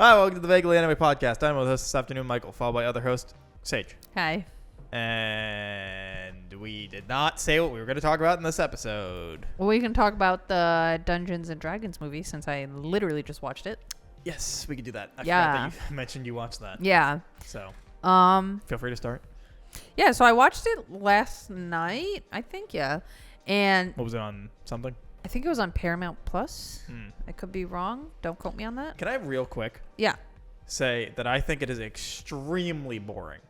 Hi, welcome to the Vaguely Anime Podcast. I'm with host this afternoon, Michael, followed by other host, Sage. Hi. And we did not say what we were going to talk about in this episode. Well, we can talk about the Dungeons and Dragons movie since I literally just watched it. Yes, we can do that. I Yeah. forgot that you mentioned you watched that. Yeah. So, Um. feel free to start. Yeah. So I watched it last night. I think. Yeah. And What was it on something? I think it was on Paramount Plus. Hmm. I could be wrong. Don't quote me on that. Can I real quick Yeah. say that I think it is extremely boring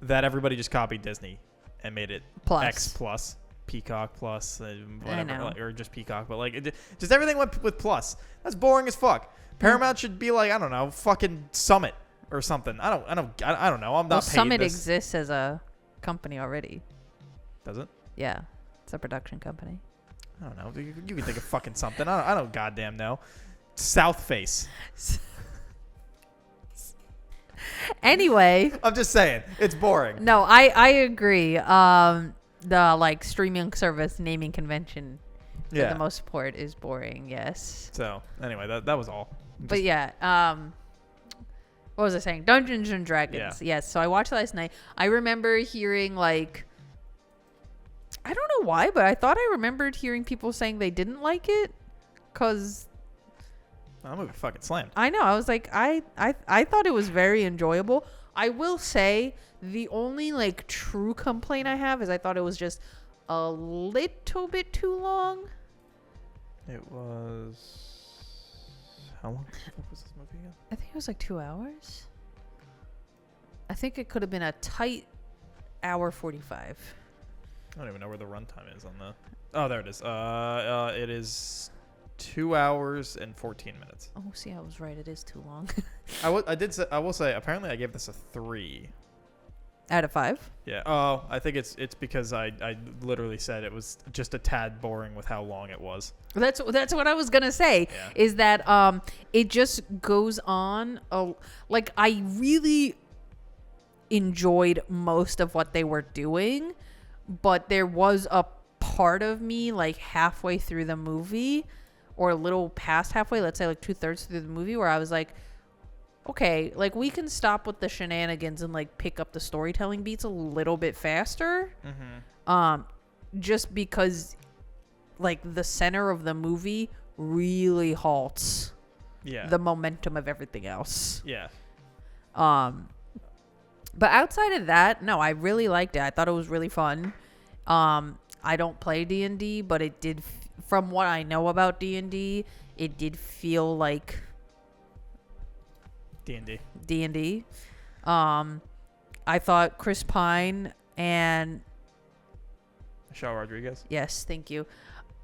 that everybody just copied Disney and made it Plus. X Plus, Peacock Plus, whatever, know. or just Peacock, but like just everything went with Plus. That's boring as fuck. Paramount should be like, I don't know, fucking Summit or something. I don't know. I'm not Well, paid Summit this. exists as a company already. Does it? Yeah. It's a production company. I don't know. You can think of fucking something. I don't goddamn know. South Face. Anyway. I'm just saying, it's boring. No, I agree. The like streaming service naming convention for Yeah. the most part is boring. Yes. So anyway, that was all. But yeah, what was I saying? Dungeons and Dragons. Yeah. Yes. So I watched last night. I remember hearing like, I don't know why, but I thought I remembered hearing people saying they didn't like it, cause That movie fucking slammed. I know I was like I thought it was very enjoyable. I will say the only like true complaint I have is I thought it was just a little bit too long. It was. How long was this movie again? I think it was like 2 hours. I think it could have been a tight hour 45. I don't even know where the runtime is on the. Oh, there it is. It is 2 hours and 14 minutes. Oh, see, I was right. It is too long. I will say. Apparently, I gave this a 3. Out of 5? Yeah. Oh, I think it's because I literally said it was just a tad boring with how long it was. That's what I was gonna say. Yeah. Is that it just goes on. Like I really enjoyed most of what they were doing, but there was a part of me like halfway through the movie, or a little past halfway, let's say like 2/3 through the movie, where I was like, okay, like we can stop with the shenanigans and like pick up the storytelling beats a little bit faster. Mm-hmm. Just because like the center of the movie really halts Yeah. the momentum of everything else. Yeah. But outside of that, no, I really liked it. I thought it was really fun. I don't play D&D, but it did, from what I know about D&D, it did feel like D&D. D&D. I thought Chris Pine and Michelle Rodriguez. yes, thank you.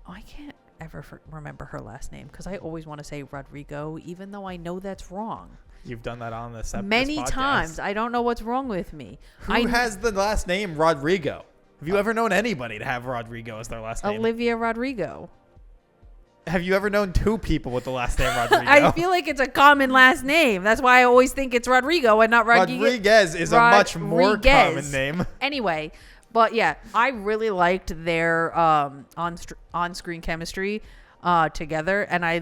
Oh, I can't ever remember her last name because I always want to say Rodrigo, even though I know that's wrong. You've done that on this Many podcast. times. I don't know what's wrong with me. Who has the last name Rodrigo? Have you ever known anybody to have Rodrigo as their last name? Olivia Rodrigo. Have you ever known 2 people with the last name Rodrigo? I feel like it's a common last name. That's why I always think it's Rodrigo and not Rodriguez. Rodriguez is a much more common name. Anyway, but yeah, I really liked their on-screen chemistry together, and I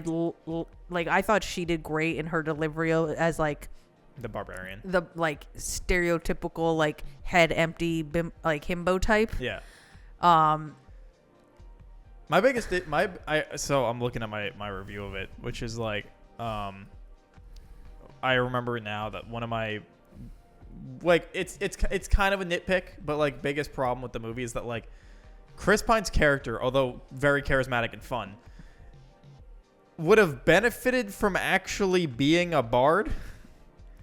thought she did great in her delivery as like The barbarian. the like stereotypical like head empty like himbo type. Yeah. So I'm looking at my review of it, which is like, I remember now that one of my, like, it's kind of a nitpick, but like biggest problem with the movie is that like Chris Pine's character, although very charismatic and fun, would have benefited from actually being a bard.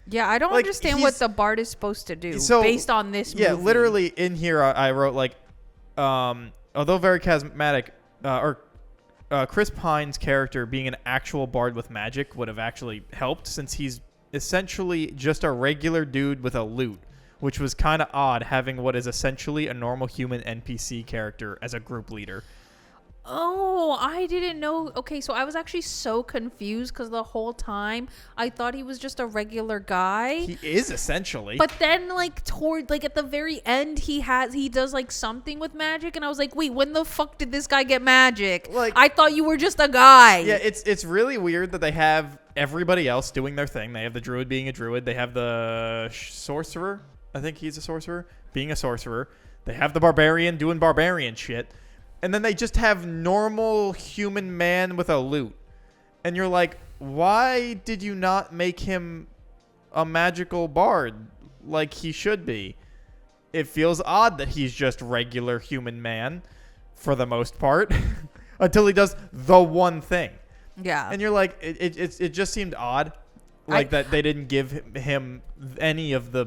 Yeah, I don't Like, understand what the bard is supposed to do based on this movie. Yeah, literally in here I wrote like, although very charismatic, Chris Pine's character being an actual bard with magic would have actually helped, since he's essentially just a regular dude with a lute, which was kind of odd having what is essentially a normal human NPC character as a group leader. Oh, I didn't know. Okay, so I was actually so confused because the whole time I thought he was just a regular guy. He is essentially. But then like at the very end he does like something with magic, and I was like, wait, when the fuck did this guy get magic? Like, I thought you were just a guy. Yeah, it's really weird that they have everybody else doing their thing. They have the druid being a druid. They have the sorcerer. I think he's a sorcerer being a sorcerer. They have the barbarian doing barbarian shit. And then they just have normal human man with a lute. And you're like, why did you not make him a magical bard like he should be? It feels odd that he's just regular human man for the most part until he does the one thing. Yeah. And you're like, it just seemed odd, like that they didn't give him any of the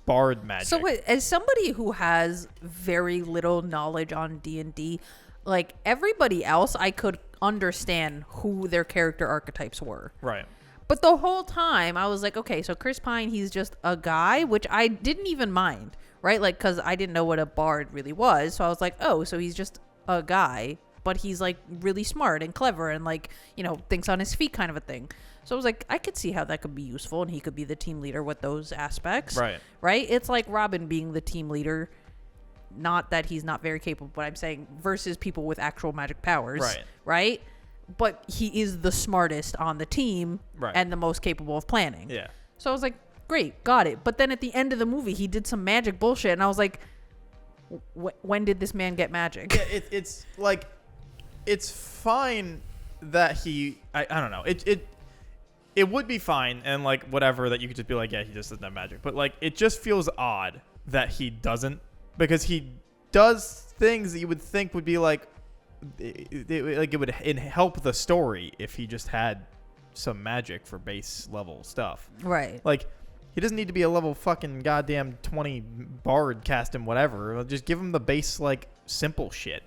bard magic. So as somebody who has very little knowledge on D&D, like everybody else, I could understand who their character archetypes were. Right. But the whole time I was like, okay, so Chris Pine, he's just a guy, which I didn't even mind, right? Like, because I didn't know what a bard really was. So I was like, oh, so he's just a guy, but he's like really smart and clever and like, you know, thinks on his feet kind of a thing. So I was like, I could see how that could be useful, and he could be the team leader with those aspects. Right? It's like Robin being the team leader. Not that he's not very capable, but I'm saying versus people with actual magic powers. Right? But he is the smartest on the team and the most capable of planning. Yeah. So I was like, great, got it. But then at the end of the movie, he did some magic bullshit, and I was like, when did this man get magic? Yeah, it's like, it's fine that he, I don't know. It would be fine and like whatever that you could just be like, yeah, he just doesn't have magic. But like, it just feels odd that he doesn't, because he does things that you would think would be like it would help the story if he just had some magic for base level stuff. Right. Like, he doesn't need to be a level fucking goddamn 20 bard, cast him whatever. Just give him the base like simple shit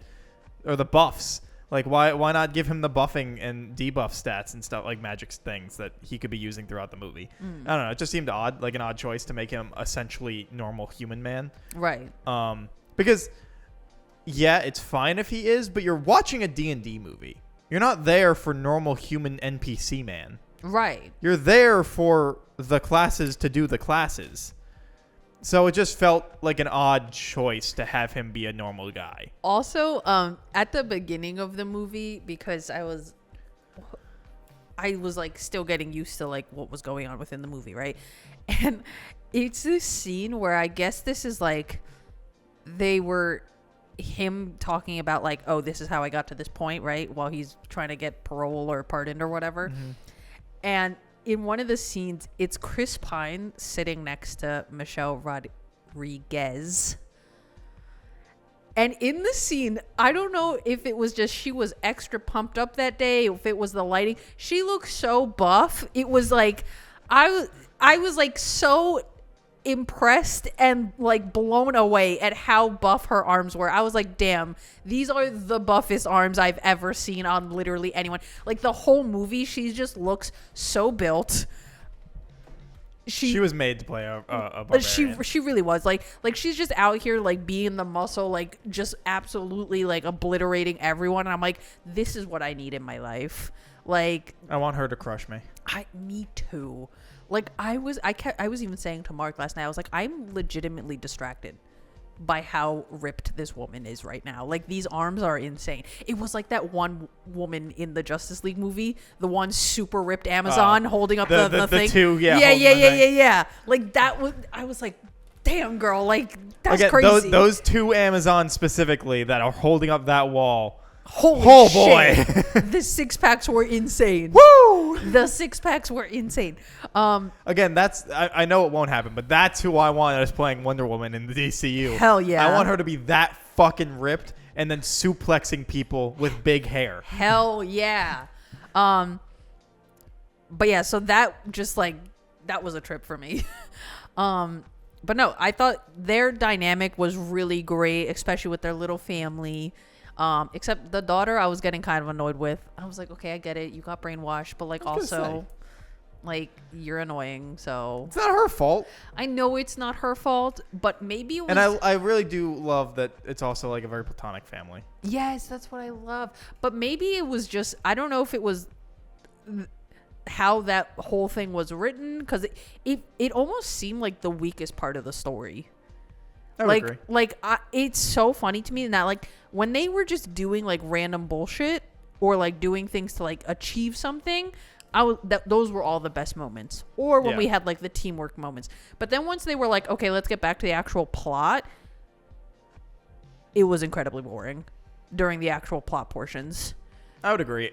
or the buffs. Like, why not give him the buffing and debuff stats and stuff, like magic things that he could be using throughout the movie? I don't know. It just seemed odd, like an odd choice to make him essentially normal human man. Right. Because, yeah, it's fine if he is, but you're watching a D&D movie. You're not there for normal human NPC man. Right. You're there for the classes to do the classes. So it just felt like an odd choice to have him be a normal guy. Also, at the beginning of the movie, because I was like still getting used to like what was going on within the movie, right? And it's this scene where I guess this is like they were him talking about like, oh, this is how I got to this point, right? While he's trying to get parole or pardoned or whatever. Mm-hmm. And in one of the scenes, it's Chris Pine sitting next to Michelle Rodriguez. And in the scene, I don't know if it was just she was extra pumped up that day, if it was the lighting. She looked so buff. It was like, I was like so impressed and like blown away at how buff her arms were. I was like, damn, these are the buffest arms I've ever seen on literally anyone. Like the whole movie, she just looks so built. She was made to play a barbarian. She really was like she's just out here like being the muscle, like just absolutely like obliterating everyone. And I'm like, this is what I need in my life. Like, I want her to crush me. Me too. Like I was even saying to Mark last night, I was like, I'm legitimately distracted by how ripped this woman is right now. Like these arms are insane. It was like that one woman in the Justice League movie, the one super ripped Amazon holding up the thing. The two, yeah. Like that was, I was like, damn girl, like that's crazy. Those two Amazons specifically that are holding up that wall. Holy shit. Boy. The six packs were insane. Woo! The six packs were insane. Again, that's I know it won't happen, but that's who I want as playing Wonder Woman in the DCU. Hell yeah. I want her to be that fucking ripped and then suplexing people with big hair. Hell yeah. But yeah, so that just like that was a trip for me. But no, I thought their dynamic was really great, especially with their little family. Except the daughter I was getting kind of annoyed with. I was like, okay, I get it. You got brainwashed, but like also like you're annoying, so it's not her fault. I know it's not her fault, but maybe it was. And I really do love that it's also like a very platonic family. Yes, that's what I love. But maybe it was just, I don't know if it was how that whole thing was written, because it almost seemed like the weakest part of the story. I would agree. It's so funny to me that like when they were just doing like random bullshit or like doing things to like achieve something, those were all the best moments. Or when Yeah. we had like the teamwork moments. But then once they were like, okay, let's get back to the actual plot, it was incredibly boring during the actual plot portions. I would agree.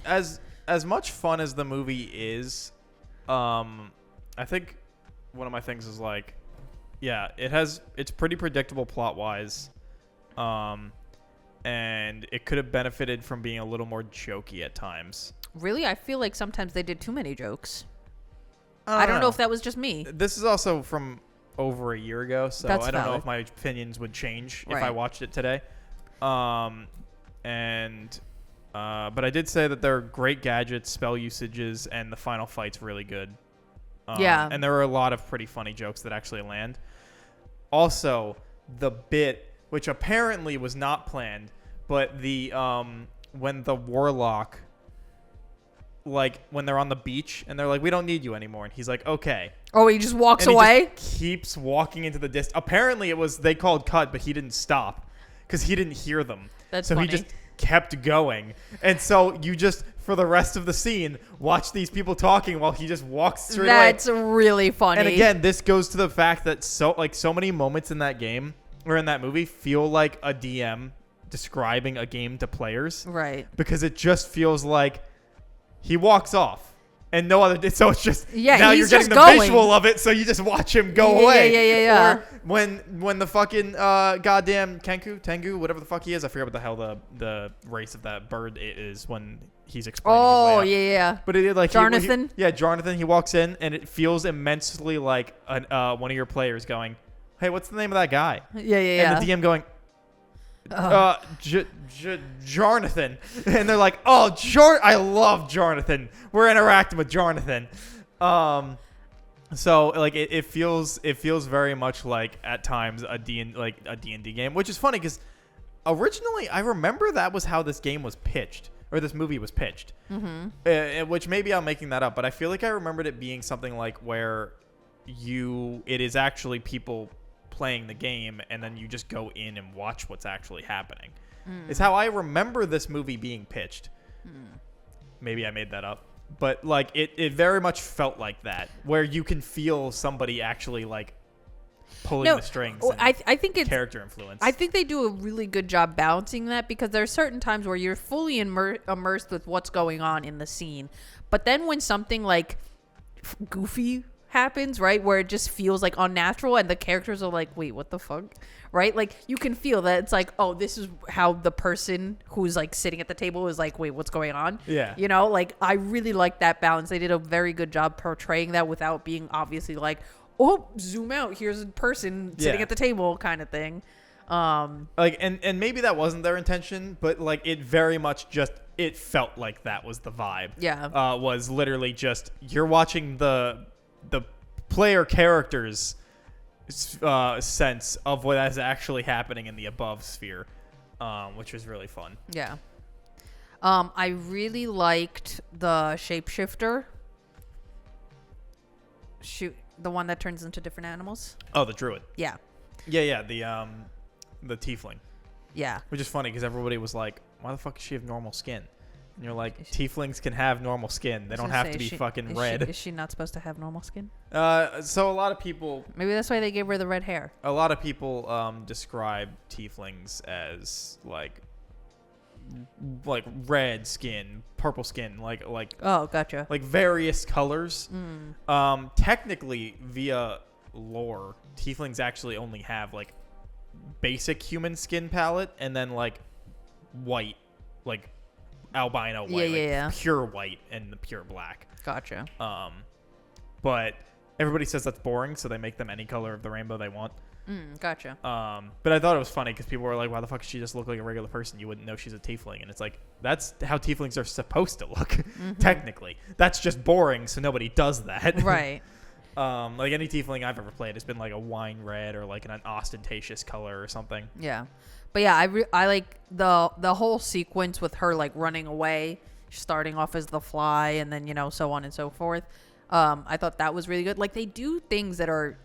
As much fun as the movie is, I think one of my things is like, yeah, it's pretty predictable plot wise, and it could have benefited from being a little more jokey at times. Really, I feel like sometimes they did too many jokes. I don't know if that was just me. This is also from over a year ago, so That's I don't know valid. if my opinions would change if I Right. watched it today. But I did say that there are great gadgets, spell usages, and the final fight's really good. Yeah. And there are a lot of pretty funny jokes that actually land. Also, the bit, which apparently was not planned, but the when the warlock, like when they're on the beach and they're like, we don't need you anymore, and he's like, okay. Oh, he just walks And he away? just keeps walking into the distance. Apparently, they called cut, but he didn't stop because he didn't hear them. That's so funny. he just kept going, and so you just for the rest of the scene watch these people talking while he just walks straight away. That's really funny. And again, this goes to the fact that so many moments in that game or in that movie feel like a DM describing a game to players, Right. because it just feels like he walks off. And no other. So it's just Yeah, now he's you're getting just the going. visual of it, so you just watch him go Yeah, away. yeah. Or when the fucking goddamn Tengu, whatever the fuck he is, I forget what the hell the race of that bird is when he's explaining. Oh, his way out. yeah. But it like Jonathan? Jonathan. He walks in and it feels immensely like one of your players going, "Hey, what's the name of that guy?" Yeah, yeah. And the DM going, Oh. Jonathan. And they're like, oh, I love Jonathan. We're interacting with Jonathan. So like it feels very much like at times a D&D game, which is funny because originally I remember that was how this game was pitched, or this movie was pitched. Mm-hmm. Which maybe I'm making that up, but I feel like I remembered it being something like where it is actually people playing the game and then you just go in and watch what's actually happening. It's how I remember this movie being pitched. Maybe I made that up, but like it very much felt like that, where you can feel somebody actually like pulling the strings. well, And I think it's character influence. I think they do a really good job balancing that, because there are certain times where you're fully immersed with what's going on in the scene. But then when something like goofy happens, right, where it just feels like unnatural and the characters are like, wait, what the fuck? Right? Like you can feel that it's like, oh, this is how the person who's like sitting at the table is like, wait, what's going on? Yeah. You know, like I really like that balance. They did a very good job portraying that without being obviously like, oh, zoom out, here's a person sitting Yeah. at the table kind of thing. Like and maybe that wasn't their intention, but like it very much just it felt like that was the vibe. Yeah. Was literally just you're watching the player characters sense of what is actually happening in the above sphere, which was really fun. Yeah. I really liked the shapeshifter. Shoot, the one that turns into different animals. Oh, the druid. Yeah. Yeah, the tiefling, Yeah. which is funny because everybody was like, "Why the fuck does she have normal skin?" And you're like, "Tieflings can have normal skin. They don't have to be fucking red." Is she not supposed to have normal skin? So a lot of people Maybe that's why they gave her the red hair. describe tieflings as like red skin, purple skin, like Oh, gotcha. various colors. Technically, via lore, tieflings actually only have like basic human skin palette and then like white, like albino white, Yeah. pure white and the pure black. Gotcha. But everybody says that's boring, so they make them any color of the rainbow they want. Gotcha. But I thought it was funny because people were like, why the fuck does she just look like a regular person? You wouldn't know she's a tiefling. And it's like, that's how tieflings are supposed to look, technically. That's just boring, so nobody does that. Right. Like any tiefling I've ever played has been like a wine red or like an ostentatious color or something. Yeah. But yeah, I like the whole sequence with her like running away, starting off as the fly and then, so on and so forth. I thought that was really good. Like they do things that are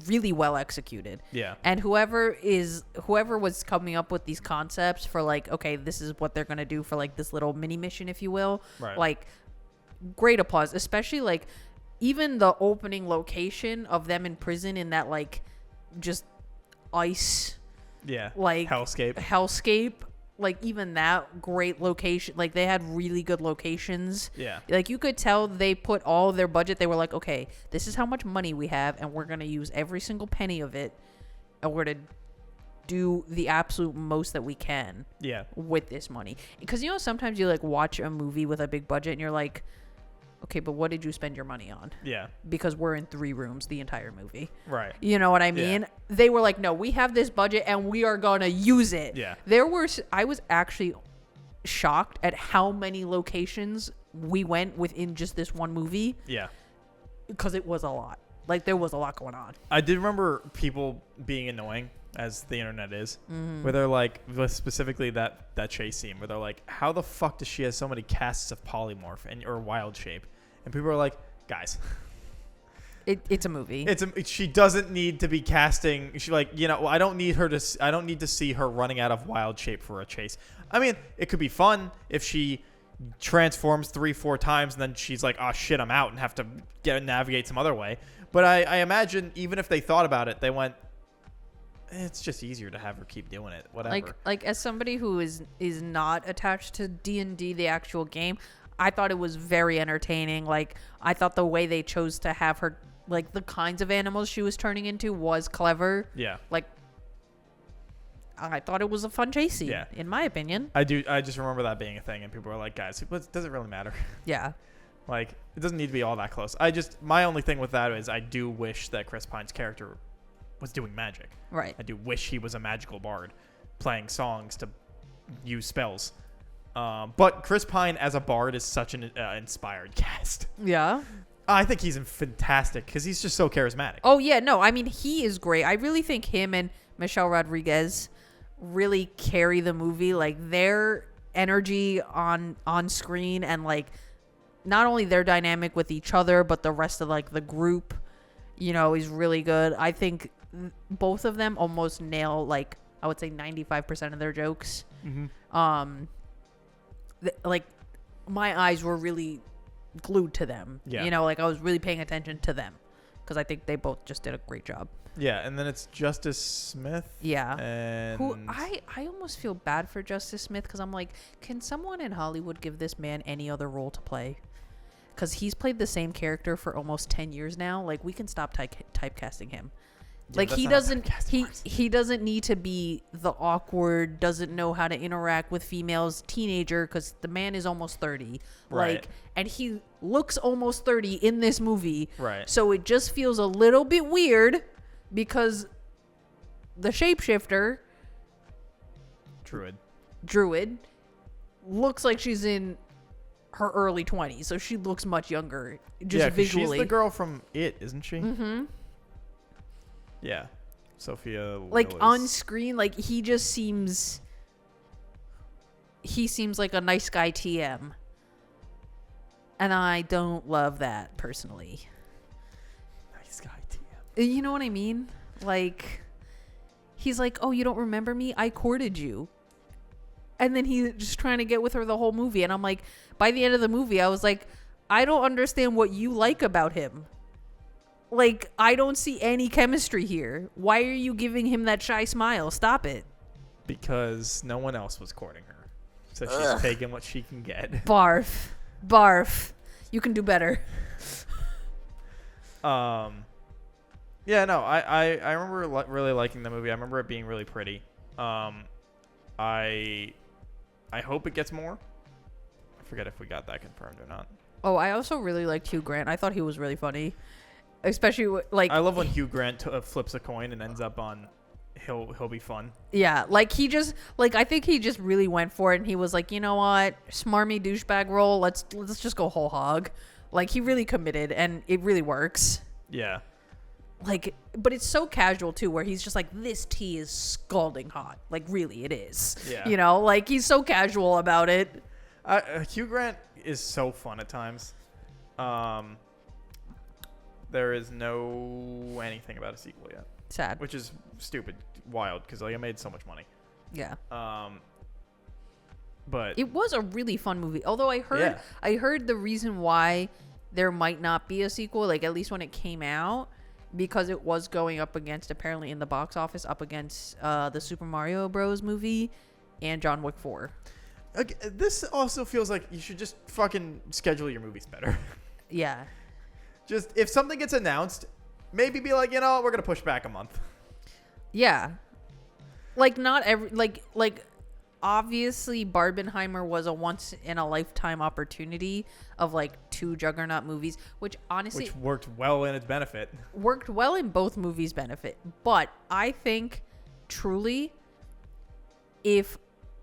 really well executed. Yeah. And whoever was coming up with these concepts for like, okay, this is what they're going to do for like this little mini mission, if you will. Right. Like great applause, especially like even the opening location of them in prison in that like just ice Yeah. like Hellscape. like even that great location, like they had really good locations. Yeah. Like you could tell they put all their budget. They were like, okay, this is how much money we have and we're going to use every single penny of it and we're going to do the absolute most that we can Yeah. with this money. Because you know sometimes you like watch a movie with a big budget and you're like, okay, but what did you spend your money on? Yeah. Because we're in 3 rooms the entire movie. Right. You know what I mean? Yeah. They were like, no, we have this budget and we are going to use it. Yeah. I was actually shocked at how many locations we went within just this one movie Yeah. because it was a lot. Like there was a lot going on. I did remember people being annoying, as the internet is, where they're like, specifically that chase scene, where they're like, how the fuck does she have so many casts of polymorph or wild shape? And people are like, guys, It's a movie. she doesn't need to be casting. She like, you know, I don't need to see her running out of wild shape for a chase. I mean, it could be fun if she transforms 3-4 times and then she's like, oh shit, I'm out and have to navigate some other way. But I imagine even if they thought about it, they went, it's just easier to have her keep doing it. Whatever. Like as somebody who is not attached to D&D, the actual game, I thought it was very entertaining. Like I thought the way they chose to have her, like the kinds of animals she was turning into was clever. Yeah. Like I thought it was a fun chase scene, Yeah. in my opinion. I just remember that being a thing, and people were like, guys, does it really matter? Yeah. Like, it doesn't need to be all that close. My only thing with that is I do wish that Chris Pine's character was doing magic. Right. I do wish he was a magical bard playing songs to use spells. But Chris Pine as a bard is such an inspired cast. Yeah. I think he's fantastic because he's just so charismatic. Oh yeah, no, I mean he is great. I really think him and Michelle Rodriguez really carry the movie. Like their energy on screen and like not only their dynamic with each other but the rest of like the group, you know, is really good. I think both of them almost nail like I would say 95% of their jokes. Mm-hmm. Like my eyes were really glued to them. Yeah. You know, like I was really paying attention to them because I think they both just did a great job. Yeah, and then it's Justice Smith. Yeah. And Who I almost feel bad for Justice Smith because I'm like, can someone in Hollywood give this man any other role to play? Because he's played the same character for almost 10 years now. Like we can stop typecasting him. Yeah, like that's he not how doesn't typecasting works. he doesn't need to be the awkward, doesn't know how to interact with females teenager because the man is almost 30. Right. Like, and he looks almost 30 in this movie. Right. So it just feels a little bit weird because the shapeshifter druid looks like she's in her early 20s, so she looks much younger just 'cause visually. she's the girl from It, isn't she? Mm-hmm. Yeah. Sophia Like Willis. on screen, like he seems like a nice guy TM. And I don't love that personally. Nice guy TM. You know what I mean? Like he's like, "Oh, you don't remember me? I courted you." And then he's just trying to get with her the whole movie, and I'm like, by the end of the movie, I was like, I don't understand what you like about him. Like, I don't see any chemistry here. Why are you giving him that shy smile? Stop it. Because no one else was courting her. So she's taking what she can get. Barf. Barf. You can do better. Yeah, no, I remember really liking the movie. I remember it being really pretty. I hope it gets more. I forget if we got that confirmed or not. Oh, I also really liked Hugh Grant. I thought he was really funny. Especially, like... I love when Hugh Grant flips a coin and ends up on... He'll be fun. Yeah, like he just... Like, I think he just really went for it, and he was like, you know what? Smarmy douchebag role, let's just go whole hog. Like, he really committed, and it really works. Yeah. Like, but it's so casual, too, where he's just like, this tea is scalding hot. Like, really, it is. Yeah. You know? Like, he's so casual about it. Hugh Grant is so fun at times. There is no anything about a sequel yet, Sad. which is stupid, wild, because like it made so much money. Yeah. But It was a really fun movie. Although Yeah. I heard the reason why there might not be a sequel, like at least when it came out, because it was going up against, apparently in the box office, up against the Super Mario Bros. Movie and John Wick 4. okay, this also feels like you should just fucking schedule your movies better. Yeah. Just if something gets announced, maybe be like, we're gonna push back a month. Yeah. Like not every like obviously Barbenheimer was a once in a lifetime opportunity of like 2 juggernaut movies, which honestly Which worked well in its benefit. worked well in both movies' benefit. But I think truly if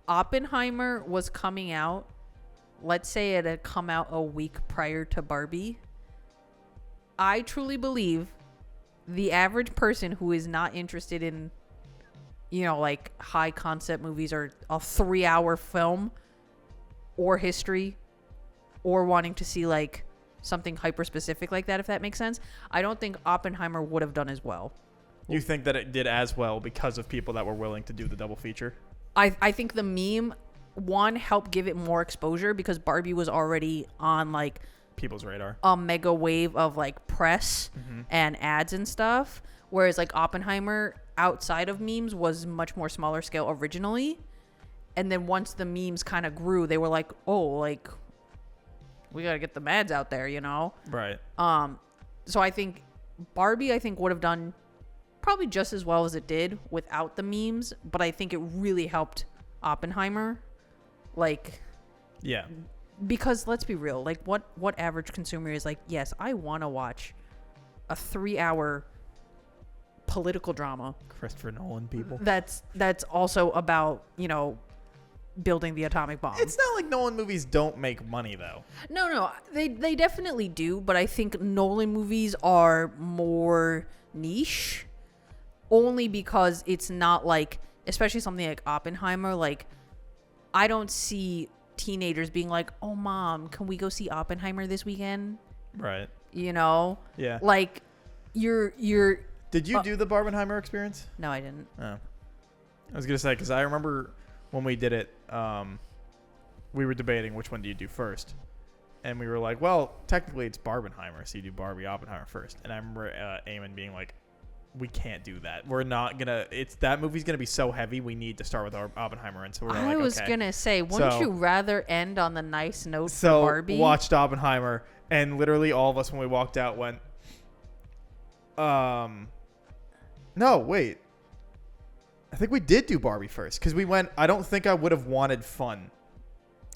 Oppenheimer was coming out, let's say it had come out a week prior to Barbie, I truly believe the average person who is not interested in, like high concept movies or a 3-hour film or history or wanting to see like something hyper specific like that, if that makes sense, I don't think Oppenheimer would have done as well. You think that it did as well because of people that were willing to do the double feature? I think the meme, one, helped give it more exposure because Barbie was already on like People's radar. a mega wave of like press and ads and stuff, whereas like Oppenheimer outside of memes was much more smaller scale originally, and then once the memes kind of grew, they were like, oh, like we gotta get the ads out there, Right. So I think Barbie would have done probably just as well as it did without the memes, but I think it really helped Oppenheimer, like, Yeah. because let's be real, like what average consumer is like, yes, I want to watch a 3-hour political drama Christopher Nolan people. that's also about building the atomic bomb. It's not like Nolan movies don't make money though. No, they definitely do, but I think Nolan movies are more niche only because it's not like, especially something like Oppenheimer, like I don't see teenagers being like, "Oh mom, can we go see Oppenheimer this weekend?" Right. Yeah. Like you're Did you do the Barbenheimer experience? No, I didn't. Oh. I was gonna say, because I remember when we did it, we were debating which one do you do first, and we were like, well, technically it's Barbenheimer, so you do Barbie Oppenheimer first. And I remember Eamon being like, we can't do that. We're not gonna. That movie's gonna be so heavy. We need to start with our Oppenheimer, and so we're I like, was okay. gonna say, wouldn't you rather end on the nice note for So Barbie? watched Oppenheimer, and literally all of us when we walked out went, no, wait. I think we did do Barbie first because we went. I don't think I would have wanted fun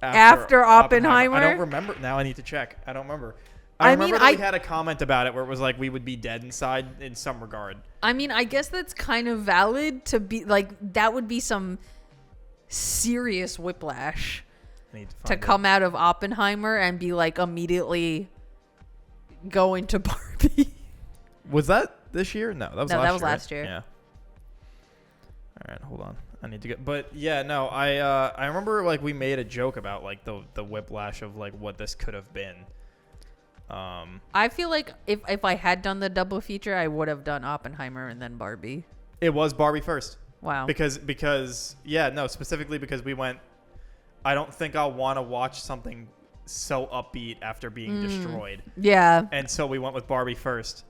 After Oppenheimer? I don't remember. Now I need to check. I don't remember. I remember mean, that we had a comment about it where it was like we would be dead inside in some regard. I mean, I guess that's kind of valid to be like, that would be some serious whiplash I need to to find it. come out of Oppenheimer and be like immediately go into Barbie. Was that this year? No, that was No, last that year. was last year. Yeah. All right, hold on. I need to get. But yeah, no, I remember like we made a joke about like the whiplash of like what this could have been. I feel like if I had done the double feature, I would have done Oppenheimer and then Barbie. It was Barbie first. Wow. Because yeah, no, specifically because we went, I don't think I'll want to watch something so upbeat after being destroyed. Yeah. And so we went with Barbie first.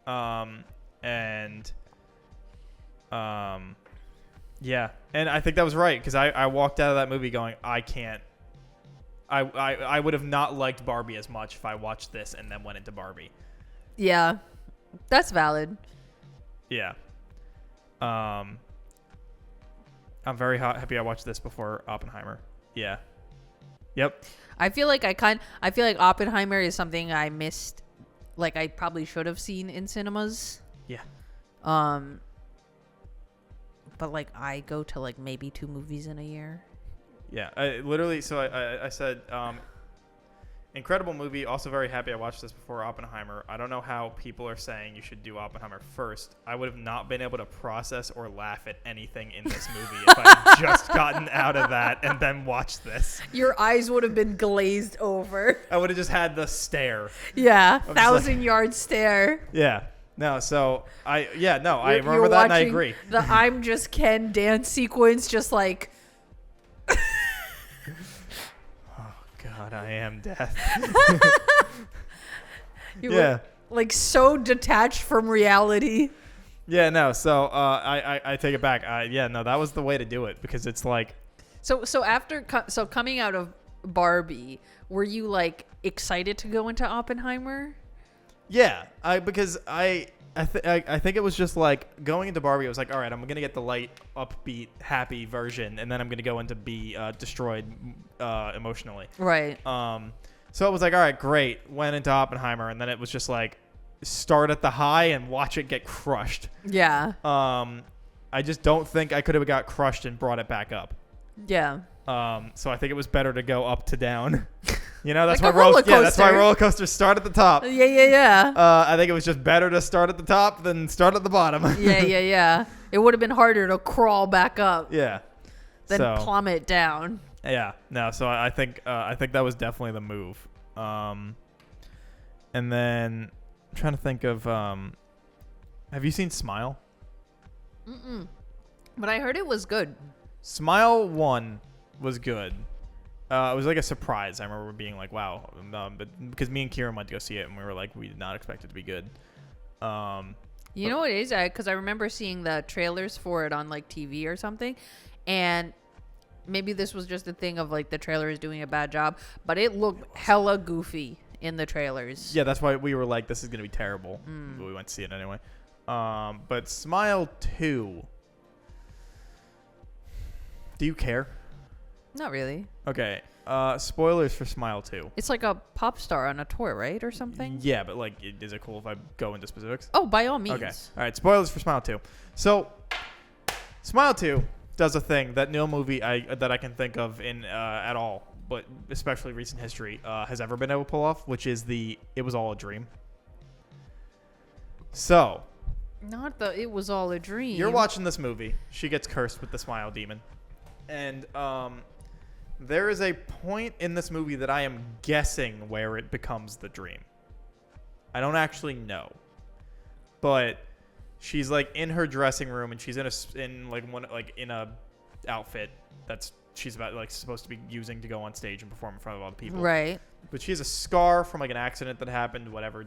Yeah. And I think that was right because I walked out of that movie going, I can't. I would have not liked Barbie as much if I watched this and then went into Barbie. Yeah. That's valid. Yeah. I'm very happy I watched this before Oppenheimer. Yeah. Yep. I feel like Oppenheimer is something I missed, like I probably should have seen in cinemas. Yeah. But like I go to like maybe 2 movies in a year. Yeah. I said, incredible movie. Also very happy I watched this before Oppenheimer. I don't know how people are saying you should do Oppenheimer first. I would have not been able to process or laugh at anything in this movie if I had just gotten out of that and then watched this. Your eyes would have been glazed over. I would have just had the stare. Yeah, I'm 1,000-yard stare. Yeah. No, so I remember You're that and I watching agree. The I'm Just Ken dance sequence, just like God, I am death. You Yeah. were like so detached from reality. Yeah, no. So I take it back. Yeah, no, that was the way to do it because it's like, So coming out of Barbie, were you like excited to go into Oppenheimer? yeah, because I think it was just like going into Barbie. It was like, all right, I'm gonna get the light, upbeat, happy version, and then I'm gonna go into be destroyed emotionally. Right. So it was like, all right, great. Went into Oppenheimer, and then it was just like, start at the high and watch it get crushed. Yeah. I just don't think I could have got crushed and brought it back up. Yeah. So I think it was better to go up to down. You know, that's Like a why roller that's why coaster. roller coasters start at the top. Yeah. I think it was just better to start at the top than start at the bottom. Yeah. It would have been harder to crawl back up Yeah. than So, plummet down. yeah. No. So I think that was definitely the move. And then I'm trying to think of. Have you seen Smile? But I heard it was good. Smile 1 was good. It was like a surprise. I remember being like, wow. But because me and Kieran went to go see it, and we were like, we did not expect it to be good. You know what it is? Because I remember seeing the trailers for it on like TV or something, and maybe this was just a thing of like the trailer is doing a bad job, but it looked hella goofy in the trailers. Yeah, that's why we were like, this is going to be terrible. But we went to see it anyway. But Smile 2. Do you care? Not really. Okay. Spoilers for Smile 2. It's like a pop star on a tour, right, or something? Yeah, but like, is it cool if I go into specifics? Oh, by all means. Okay. All right. Spoilers for Smile 2. So, Smile 2 does a thing that no movie that I can think of in at all, but especially recent history, has ever been able to pull off, which is it was all a dream. So, It was all a dream. you're watching this movie. She gets cursed with the smile demon. And there is a point in this movie that I am guessing where it becomes the dream. I don't actually know. But she's like in her dressing room and she's in a outfit that's she's about like supposed to be using to go on stage and perform in front of all the people. Right. But she has a scar from like an accident that happened, whatever.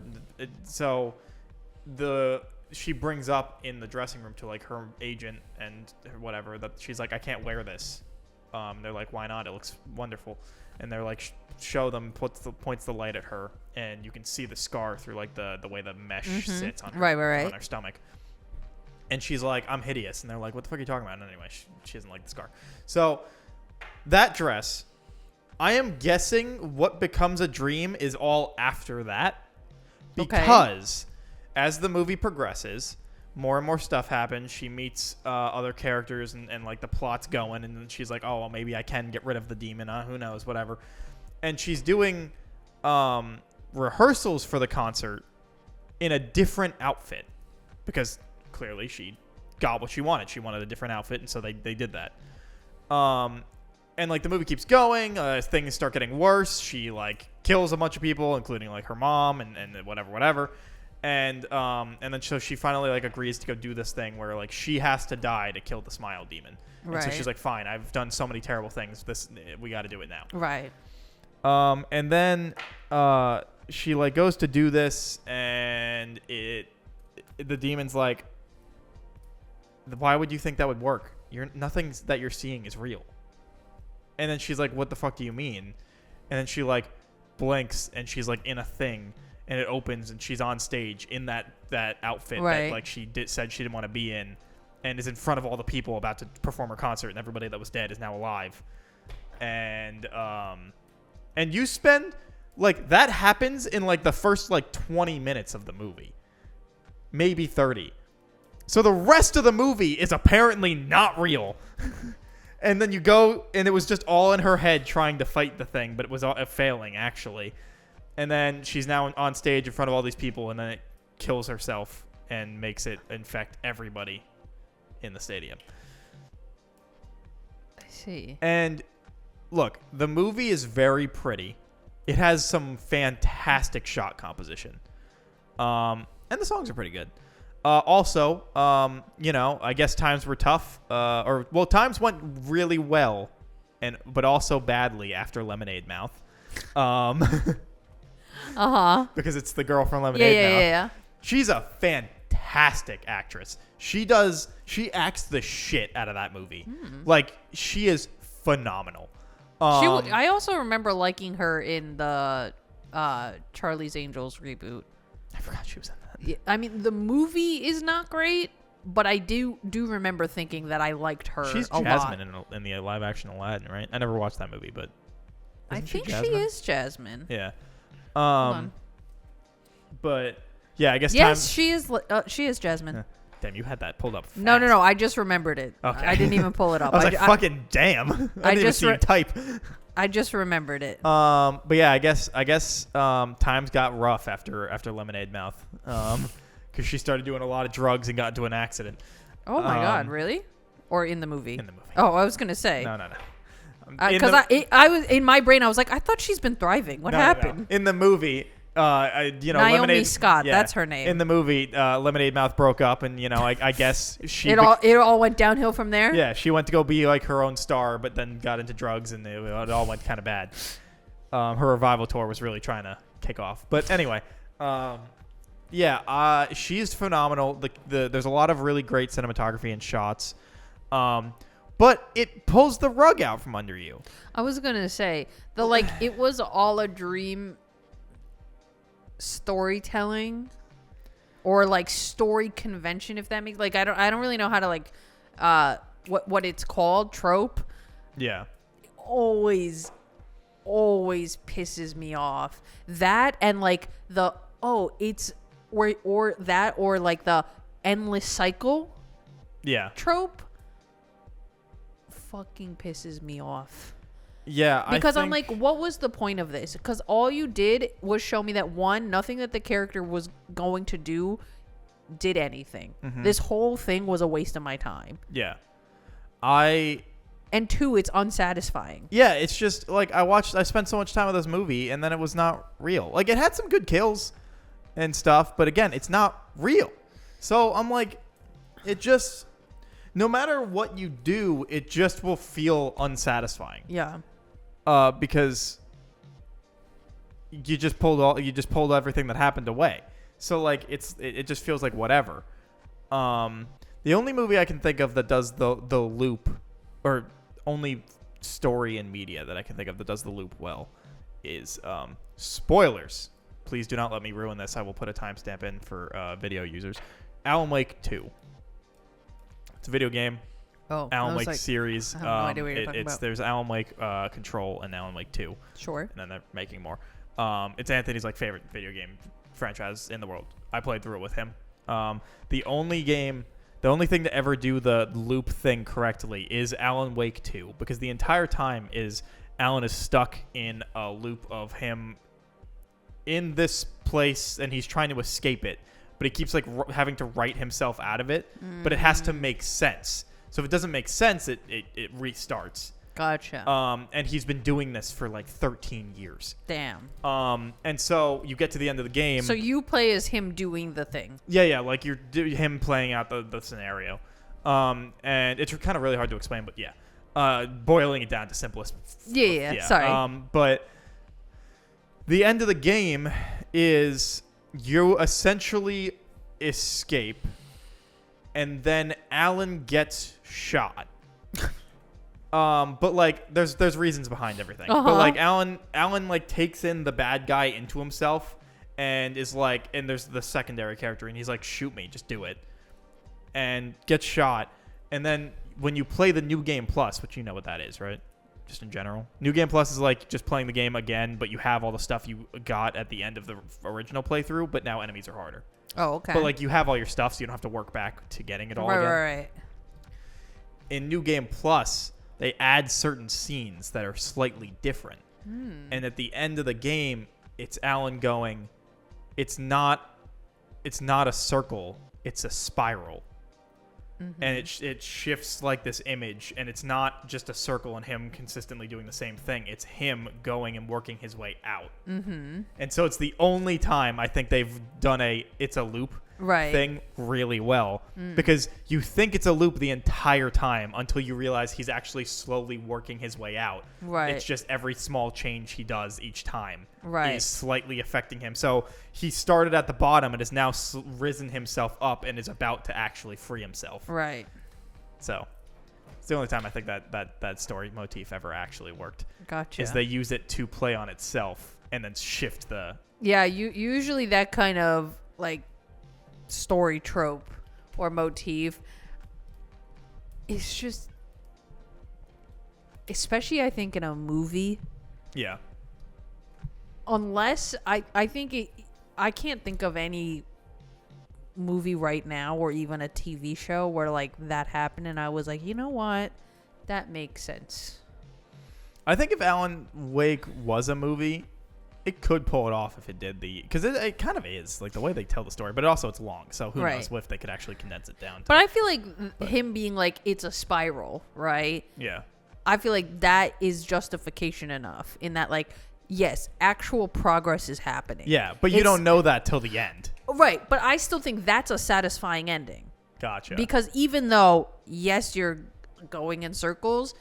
She brings up in the dressing room to like her agent and whatever that she's like, I can't wear this. They're like, why not? It looks wonderful. And they're like, show them, points the light at her, and you can see the scar through like the way the mesh sits on her, Right. on her stomach. And she's like, I'm hideous. And they're like, what the fuck are you talking about? And anyway, she doesn't like the scar. So that dress, I am guessing what becomes a dream is all after that. Because as the movie progresses, more and more stuff happens. She meets other characters and like the plot's going. And then she's like, oh, well, maybe I can get rid of the demon. Who knows? Whatever. And she's doing rehearsals for the concert in a different outfit. Because clearly she got what she wanted. She wanted a different outfit. And so they did that. And like the movie keeps going, things start getting worse. She like kills a bunch of people, including like her mom and whatever. And then so she finally like agrees to go do this thing where like she has to die to kill the smile demon. And so Right. she's like, fine, I've done so many terrible things. We got to do it now. Right. And then she like goes to do this, and the demon's like, why would you think that would work? Nothing that you're seeing is real. And then she's like, what the fuck do you mean? And then she like blinks, and she's like in a thing, and it opens, and she's on stage in that outfit Right. that like said she didn't want to be in, and is in front of all the people about to perform her concert, and everybody that was dead is now alive. And you spend like that happens in like the first like 20 minutes of the movie, maybe 30. So the rest of the movie is apparently not real. And then you go, and it was just all in her head trying to fight the thing, but it was all failing, actually. And then she's now on stage in front of all these people, and then it kills herself and makes it infect everybody in the stadium. I see. And look, the movie is very pretty. It has some fantastic shot composition. And the songs are pretty good. Also, I guess times were tough. Times went really well, but also badly after Lemonade Mouth. because it's the girl from Yeah, Lemonade yeah, Mouth. yeah. She's a fantastic actress. She acts the shit out of that movie. Like, she is phenomenal. I also remember liking her in the Charlie's Angels reboot. I forgot she was in that. Yeah, I mean, the movie is not great, but I do remember thinking that I liked her She's a lot. Jasmine in the live action Aladdin, right? I never watched that movie, but I isn't think she Jasmine? is Jasmine. Yeah. Hold on. But yeah, I guess Yes, she is. She is Jasmine. Damn, you had that pulled up. No. fast. I just remembered it. Okay. I didn't even pull it up. I was like, fucking damn. I didn't even see you type. I just remembered it. But yeah, I guess times got rough after Lemonade Mouth. Because she started doing a lot of drugs and got into an accident. Oh my God, really? Or in the movie? In the movie. Oh, I was gonna say. No. Because I was in my brain, I was like, I thought she's been thriving. What happened? In the movie, Naomi Lemonade Scott, that's her name. In the movie, Lemonade Mouth broke up, and I guess she It all went downhill from there. yeah, she went to go be like her own star, but then got into drugs, and it all went kind of bad. Her revival tour was really trying to kick off, but anyway, she's phenomenal. There's a lot of really great cinematography and shots, but it pulls the rug out from under you. I was gonna say it was all a dream storytelling or story convention, if that makes I don't really know how to what it's called, trope. Yeah. Always pisses me off. That and the it's or that or the endless cycle Yeah. trope fucking pisses me off. Yeah, Because I I'm think, like, what was the point of this? Because all you did was show me that one, nothing that the character was going to do did anything. This whole thing was a waste of my time. yeah. And two, it's unsatisfying. Yeah, it's just I spent so much time with this movie, and then it was not real. It had some good kills and stuff, but again, it's not real. So I'm like, it just, no matter what you do, it just will feel unsatisfying. Yeah. Because you just pulled everything that happened away. So it just feels like whatever. The only movie I can think of that does the loop, or only story in media that I can think of that does the loop well, is spoilers. Please do not let me ruin this. I will put a timestamp in for video users. Alan Wake 2. It's a video game. Oh, Alan Wake series. I have no idea what you're talking about. There's Alan Wake Control and Alan Wake 2. Sure. And then they're making more. It's Anthony's favorite video game franchise in the world. I played through it with him. The only thing to ever do the loop thing correctly is Alan Wake 2, because the entire time Alan is stuck in a loop of him in this place, and he's trying to escape it, but he keeps having to write himself out of it. But it has to make sense. So if it doesn't make sense, it restarts. Gotcha. And he's been doing this for 13 years. Damn. And so you get to the end of the game. So you play as him doing the thing. Yeah, you're him playing out the scenario. And it's kind of really hard to explain, but yeah. Boiling it down to simplest. Yeah. Sorry. But the end of the game is you essentially escape, and then Alan gets shot. But there's reasons behind everything. But Alan takes in the bad guy into himself, and is and there's the secondary character, and he's like, shoot me, just do it, and gets shot. And then when you play the New Game Plus, which you know what that is, right? Just in general, New Game Plus is just playing the game again, but you have all the stuff you got at the end of the original playthrough, but now enemies are harder. Oh, okay. But you have all your stuff, so you don't have to work back to getting it all again. Right. In New Game Plus, they add certain scenes that are slightly different. And at the end of the game, it's Alan going, it's not a circle, it's a spiral. And it shifts this image, and it's not just a circle and him consistently doing the same thing. It's him going and working his way out. And so it's the only time I think they've done it's a loop. thing really well because you think it's a loop the entire time until you realize he's actually slowly working his way out. Right. It's just every small change he does each time Right. is slightly affecting him. So he started at the bottom and has now risen himself up and is about to actually free himself. Right. So it's the only time I think that story motif ever actually worked. Gotcha. Is they use it to play on itself and then shift the... Yeah, usually that kind of like story trope or motif is just, especially I think in a movie, Yeah. unless I think I can't think of any movie right now or even a TV show where like that happened and I was like, you know what, that makes sense. I think if Alan Wake was a movie, it could pull it off if it did because it kind of is like the way they tell the story, but also it's long, so who knows if they could actually condense it down. But I feel like him being like it's a spiral, right? Yeah. I feel like that is justification enough in that, like, yes, actual progress is happening. Yeah, but you don't know that till the end. Right, but I still think that's a satisfying ending. Gotcha. Because even though, yes, you're going in circles,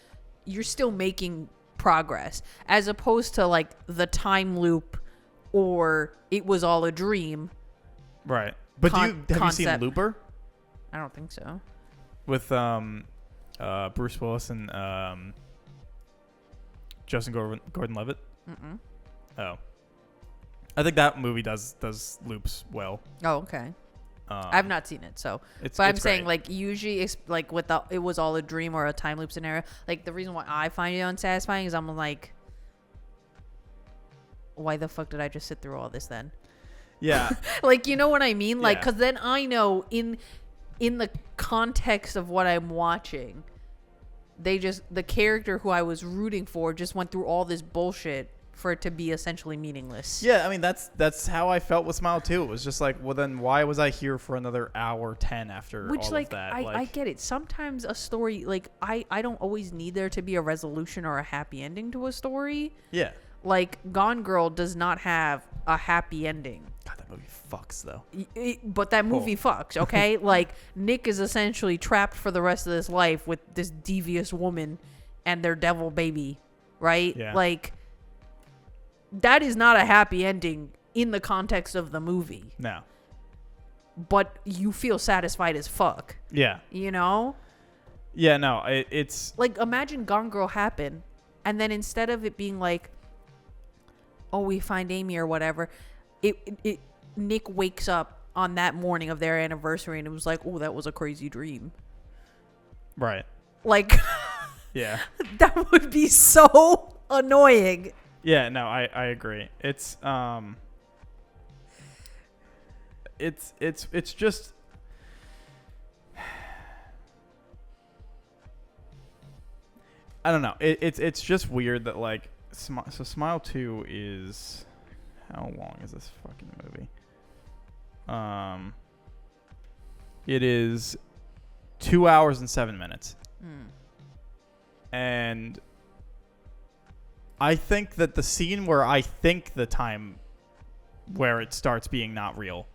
you're still making progress, as opposed to like the time loop or it was all a dream. Right. But have you seen Looper? I don't think so. With Bruce Willis and Justin Gordon-Levitt? Mm-mm. Oh. I think that movie does loops well. Oh, okay. I've not seen it, so. But I'm saying, like, usually, like, with it was all a dream or a time loop scenario. Like, the reason why I find it unsatisfying is I'm like, why the fuck did I just sit through all this then? Yeah. Like, you know what I mean? Like, Yeah. because then I know in the context of what I'm watching, the character who I was rooting for just went through all this bullshit for it to be essentially meaningless. Yeah, I mean that's how I felt with Smile 2. It was just like, well, then why was I here for another hour 10 after all of that? I get it. Sometimes a story, like, I don't always need there to be a resolution or a happy ending to a story. Yeah. Like, Gone Girl does not have a happy ending. God, that movie fucks though. But that movie fucks, okay? Like, Nick is essentially trapped for the rest of his life with this devious woman and their devil baby, right? Yeah. Like, that is not a happy ending in the context of the movie. No. But you feel satisfied as fuck. Yeah. You know? Yeah, no, it's... Like, imagine Gone Girl happen, and then instead of it being like, oh, we find Amy or whatever, Nick wakes up on that morning of their anniversary and it was like, oh, that was a crazy dream. Right. Like, Yeah. that would be so annoying. Yeah, no, I agree. It's just I don't know. It's just weird that like so Smile 2 is how long is this fucking movie? It is 2 hours and 7 minutes. And I think that the scene where I think the time where it starts being not real,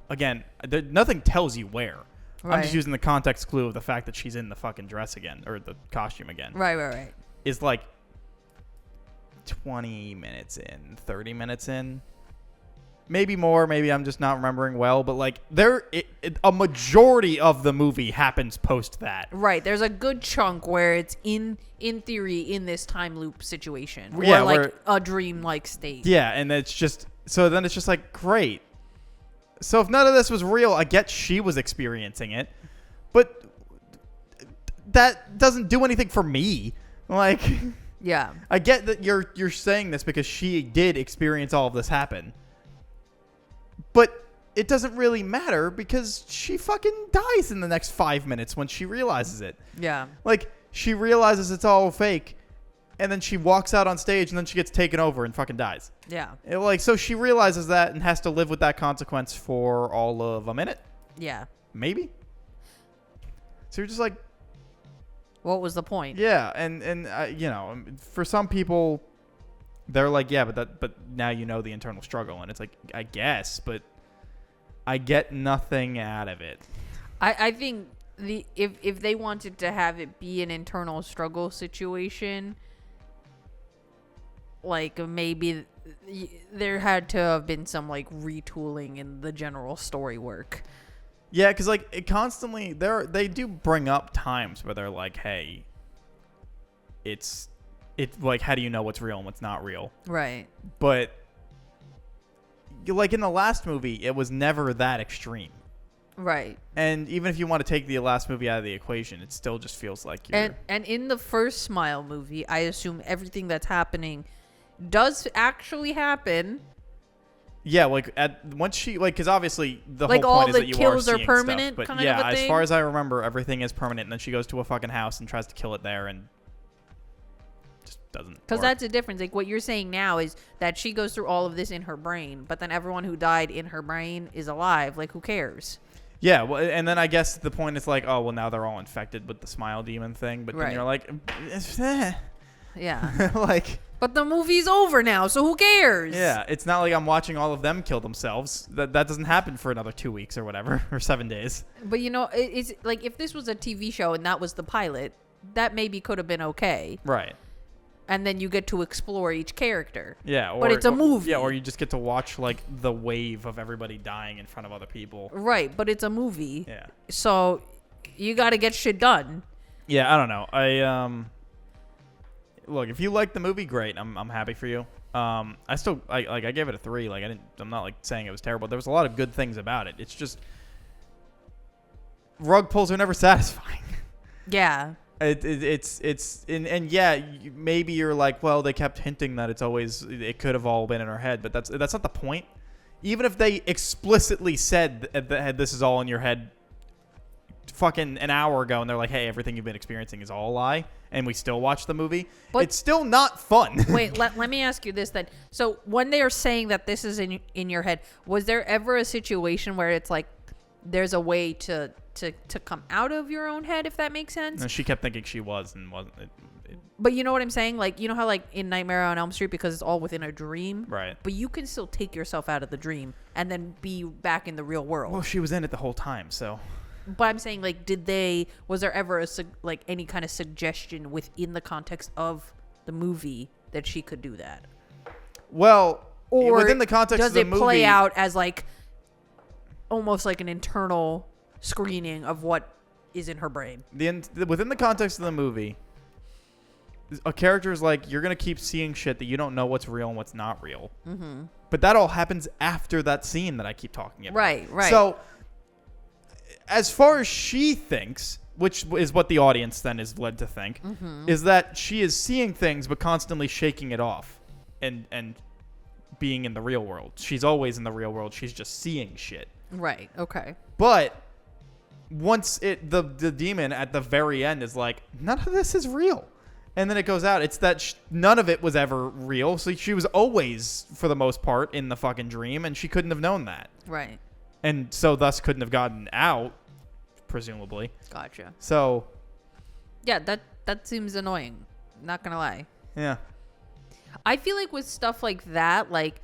again, nothing tells you where. Right. I'm just using the context clue of the fact that she's in the fucking dress again, or the costume again. Right. Is like 20 minutes in, 30 minutes in. Maybe more, maybe I'm just not remembering well, but like a majority of the movie happens post that. Right, there's a good chunk where it's in theory in this time loop situation, or yeah, like a dream-like state. Yeah, and it's just so then it's just like great. So if none of this was real, I get she was experiencing it, but that doesn't do anything for me. Like, yeah, I get that you're saying this because she did experience all of this happen. But it doesn't really matter because she fucking dies in the next 5 minutes when she realizes it. Yeah. Like, she realizes it's all fake, and then she walks out on stage, and then she gets taken over and fucking dies. Yeah. So she realizes that and has to live with that consequence for all of a minute? Yeah. Maybe? So you're just like... What was the point? Yeah, and you know, for some people... They're like, yeah, but now you know the internal struggle, and it's like, I guess, but I get nothing out of it. I think if they wanted to have it be an internal struggle situation, like maybe there had to have been some like retooling in the general story work. Yeah, because like it constantly they do bring up times where they're like, hey, it's like, how do you know what's real and what's not real? Right. But like in the last movie, it was never that extreme. Right. And even if you want to take the last movie out of the equation, it still just feels like you're... And in the first Smile movie, I assume everything that's happening does actually happen. Yeah, like once she because obviously the like whole point all is the that you kills are are seeing permanent, stuff. But kind yeah, of a as thing? far as I remember, everything is permanent. And then she goes to a fucking house and tries to kill it there, and just doesn't. Because work. that's the difference. Like what you're saying now is that she goes through all of this in her brain, but then everyone who died in her brain is alive. Like who cares? Yeah, well, and then I guess the point is like, oh well, now they're all infected with the smile demon thing. But then Right. you're like, Yeah. like. But the movie's over now, so who cares? Yeah, it's not like I'm watching all of them kill themselves. That doesn't happen for another 2 weeks or whatever, or 7 days. But you know, it's like if this was a TV show and that was the pilot, that maybe could have been okay. Right. And then you get to explore each character. Yeah, But it's a movie. Yeah, or you just get to watch like the wave of everybody dying in front of other people. Right, but it's a movie. Yeah. So you got to get shit done. Yeah, I don't know. Look, if you like the movie, great. I'm happy for you. I gave it a 3. Like I'm not like saying it was terrible. There was a lot of good things about it. It's just rug pulls are never satisfying. Yeah. Maybe you're like, well, they kept hinting that it could have all been in her head, but that's not the point. Even if they explicitly said that this is all in your head fucking an hour ago, and they're like, hey, everything you've been experiencing is all a lie, and we still watch the movie, But- it's still not fun. Wait, let me ask you this then. So when they are saying that this is in your head, was there ever a situation where it's like there's a way to come out of your own head, if that makes sense? And she kept thinking she was and wasn't. But you know what I'm saying? Like, you know how like in Nightmare on Elm Street, because it's all within a dream? Right. But you can still take yourself out of the dream and then be back in the real world. Well, she was in it the whole time, so. But I'm saying, like, was there ever any kind of suggestion within the context of the movie that she could do that? Well, Or within the context does of the it movie, play out as like almost like an internal screening of what is in her brain? within the context of the movie, a character is like, you're gonna keep seeing shit that you don't know what's real and what's not real. Mm-hmm. But that all happens after that scene that I keep talking about. Right. So, as far as she thinks, which is what the audience then is led to think, is that she is seeing things but constantly shaking it off and being in the real world. She's always in the real world. She's just seeing shit. Right. Okay. But once the demon at the very end is like, none of this is real. And then it goes out. It's that none of it was ever real. So she was always, for the most part, in the fucking dream, and she couldn't have known that. Right. And so thus couldn't have gotten out, presumably. Gotcha. So, Yeah, that seems annoying. Not gonna lie. yeah. I feel like with stuff like that, like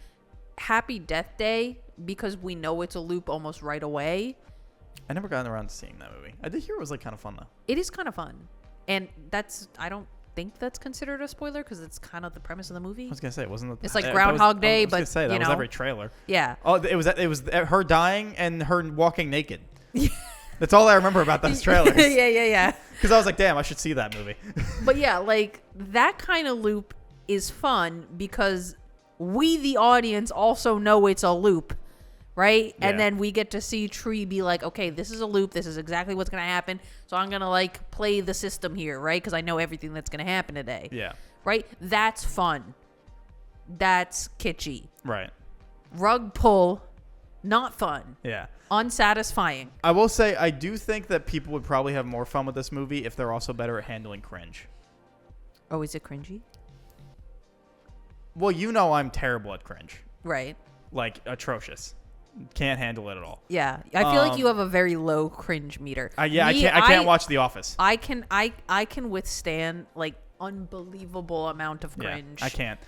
Happy Death Day, because we know it's a loop almost right away, I never got around to seeing that movie. I did hear it was like kind of fun, though. it is kind of fun. And I don't think that's considered a spoiler because it's kind of the premise of the movie. I was going to say, it wasn't It's like that Groundhog Day, I was gonna but, say, that you was know. every trailer. Yeah. Oh, it was her dying and her walking naked. That's all I remember about those trailers. yeah. Because I was like, damn, I should see that movie. But yeah, like that kind of loop is fun because we, the audience, also know it's a loop, right? Yeah. And then we get to see Tree be like, okay, this is a loop. This is exactly what's going to happen. So I'm going to like play the system here, right? Because I know everything that's going to happen today. Yeah. Right? That's fun. That's kitschy. Right. Rug pull, not fun. Yeah. Unsatisfying. I will say, I do think that people would probably have more fun with this movie if they're also better at handling cringe. Oh, is it cringy? Well, you know I'm terrible at cringe. Right. Like, atrocious. Can't handle it at all. Yeah. I feel like you have a very low cringe meter. I can't watch The Office. I can withstand like unbelievable amount of cringe. Yeah, I can't.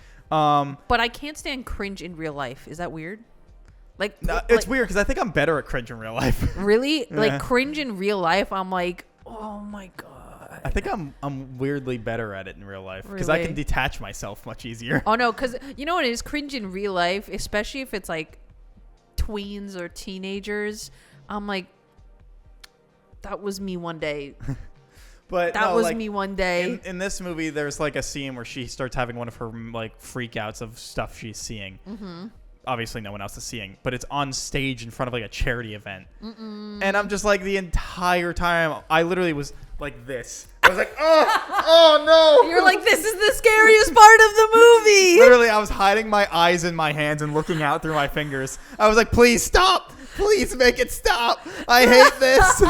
But I can't stand cringe in real life. Is that weird? Like, No, it's weird because I think I'm better at cringe in real life. really, Yeah. like cringe in real life. I'm like, oh my god. I think I'm weirdly better at it in real life because I Really? can detach myself much easier. Oh no, because you know what it is, cringe in real life, especially if it's like tweens or teenagers. I'm like, that was me one day. But That no, was like, me one day. in this movie, there's like a scene where she starts having one of her like freakouts of stuff she's seeing. Mm-hmm. Obviously, no one else is seeing, but it's on stage in front of like a charity event. And I'm just like the entire time, I literally was like this. I was like, oh no! You're like, this is the scariest part of the movie. Literally, I was hiding my eyes in my hands and looking out through my fingers. I was like, please stop! Please make it stop! I hate this.